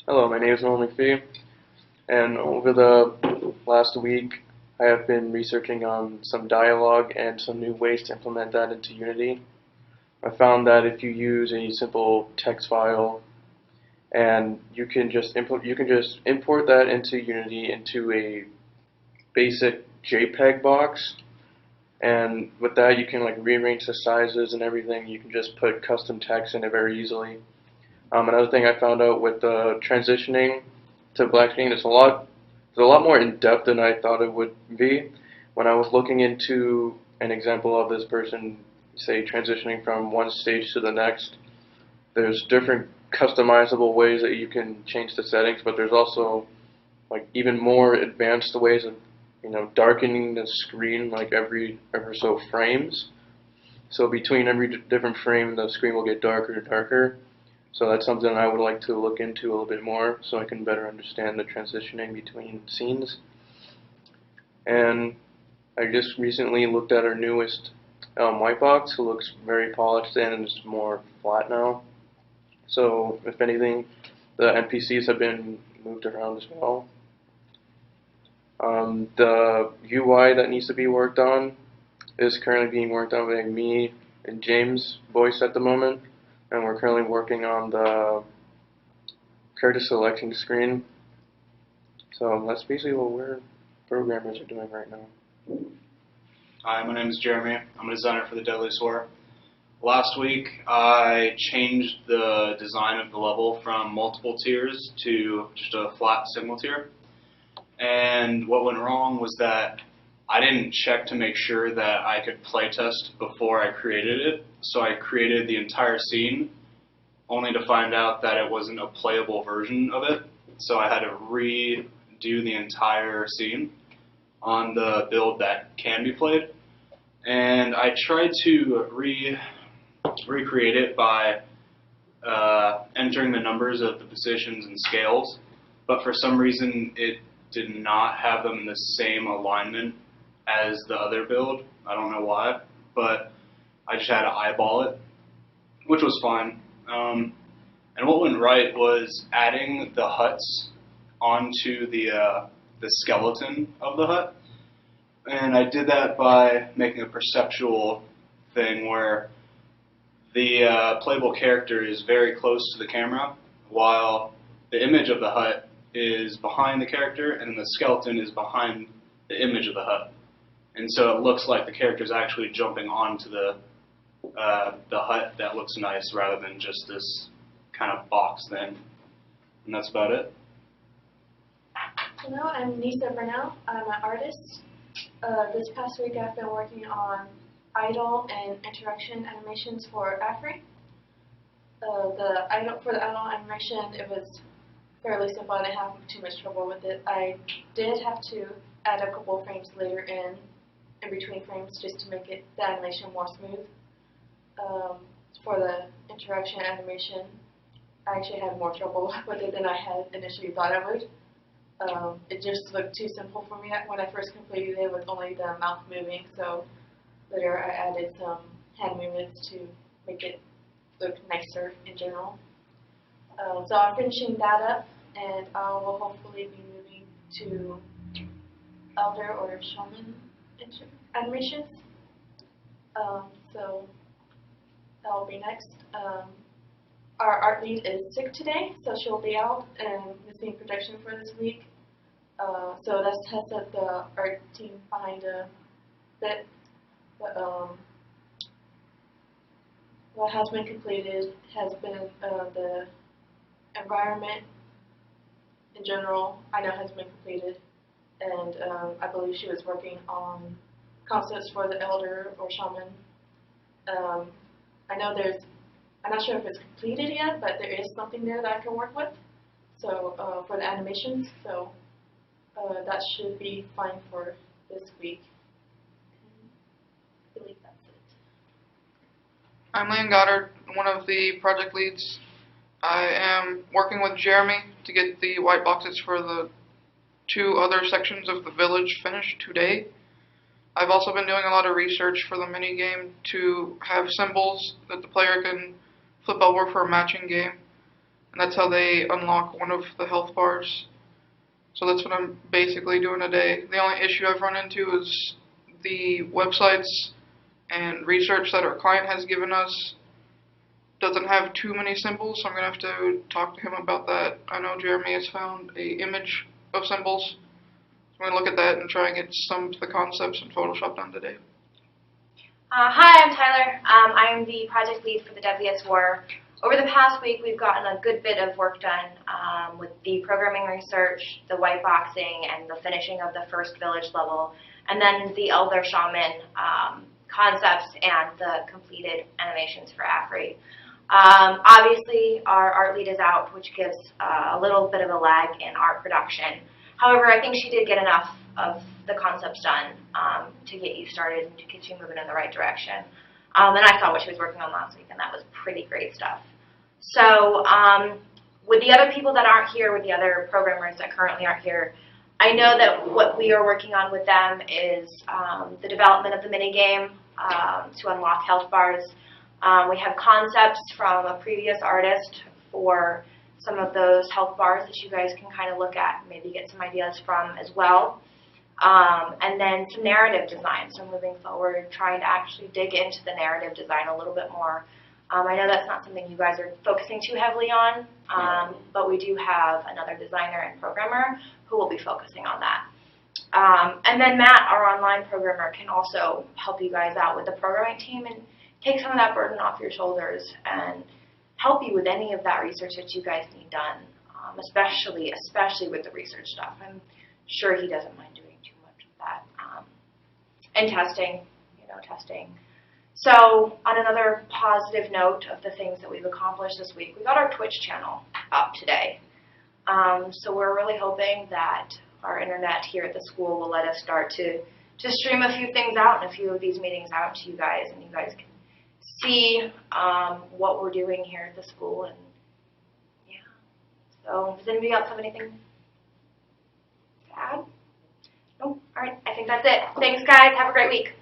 Hello, my name is Nolan McPhee, and over the last week, I have been researching on some dialogue and some new ways to implement that into Unity. I found that if you use a simple text file and you can just import that into Unity into a basic JPEG box, and with that you can like rearrange the sizes and everything. You can just put custom text in it very easily. Another thing I found out with transitioning to black screen, it's a lot more in depth than I thought it would be. When I was looking into an example of this person, say transitioning from one stage to the next, there's different customizable ways that you can change the settings, but there's also like even more advanced ways of darkening the screen like every ever so frames. So between every different frame, the screen will get darker and darker. So that's something I would like to look into a little bit more so I can better understand the transitioning between scenes. And I just recently looked at our newest white box. It looks very polished and it's more flat now. So if anything, the NPCs have been moved around as well. The UI that needs to be worked on is currently being worked on by me and James voice at the moment, and we're currently working on the character selection screen. So that's basically what we're programmers are doing right now. Hi, my name is Jeremy. I'm a designer for the Deadliest. Last week, I changed the design of the level from multiple tiers to just a flat single tier. And what went wrong was that I didn't check to make sure that I could playtest before I created it. So I created the entire scene, only to find out that it wasn't a playable version of it. So I had to redo the entire scene on the build that can be played. And I tried to recreate it by entering the numbers of the positions and scales, but for some reason it did not have them in the same alignment as the other build. I don't know why, but I just had to eyeball it, which was fine. And what went right was adding the huts onto the skeleton of the hut. And I did that by making a perceptual thing where the playable character is very close to the camera, while the image of the hut is behind the character, and the skeleton is behind the image of the hut. And so it looks like the character is actually jumping onto the hut that looks nice, rather than just this kind of box thing. And that's about it. Hello, I'm Lisa Burnell. I'm an artist. This past week I've been working on idle and interaction animations for Afri. For the idle animation, it was fairly simple. I didn't have too much trouble with it. I did have to add a couple of frames later in between frames just to make the animation more smooth. For the interaction animation, I actually had more trouble with it than I had initially thought I would. It just looked too simple for me when I first completed it with only the mouth moving, so later I added some hand movements to make it look nicer in general. So I'm finishing that up, and I will hopefully be moving to Elder or Shaman animations. So that will be next. Our art lead is sick today, so she'll be out and missing production for this week. So that's the art team behind that. What has been completed has been the environment in general. I know has been completed, and I believe she was working on concepts for the elder or shaman. I know I'm not sure if it's completed yet, but there is something there that I can work with. So for the animations, so that should be fine for this week. I believe that's it. I'm Liam Goddard, one of the project leads. I am working with Jeremy to get the white boxes for the 2 other sections of the village finished today. I've also been doing a lot of research for the minigame to have symbols that the player can flip over for a matching game. and that's how they unlock one of the health bars. So that's what I'm basically doing today. The only issue I've run into is the websites and research that our client has given us doesn't have too many symbols, so I'm going to have to talk to him about that. I know Jeremy has found a image of symbols. So I'm going to look at that and try and get some of the concepts in Photoshop done today. Hi, I'm Tyler. I am the project lead for the Deadliest War. Over the past week, we've gotten a good bit of work done with the programming research, the white boxing, and the finishing of the first village level, and then the Elder Shaman concepts and the completed animations for AFRI. Obviously, our art lead is out, which gives a little bit of a lag in art production. However, I think she did get enough of the concepts done to get you started and to get you moving in the right direction. And I saw what she was working on last week, and that was pretty great stuff. So with the other people that aren't here, with the other programmers that currently aren't here, I know that what we are working on with them is the development of the minigame to unlock health bars. We have concepts from a previous artist for some of those health bars that you guys can kind of look at, maybe get some ideas from as well. And then some narrative design. So moving forward, trying to actually dig into the narrative design a little bit more. I know that's not something you guys are focusing too heavily on, but we do have another designer and programmer who will be focusing on that. And then Matt, our online programmer, can also help you guys out with the programming team and take some of that burden off your shoulders and help you with any of that research that you guys need done, especially with the research stuff. I'm sure he doesn't mind doing too much of that. And testing. So on another positive note of the things that we've accomplished this week, we got our Twitch channel up today. So we're really hoping that our internet here at the school will let us start to stream a few things out and a few of these meetings out to you guys, and you guys can see what we're doing here at the school. And yeah, so does anybody else have anything to add? Nope. All right, I think that's it. Thanks, guys. Have a great week.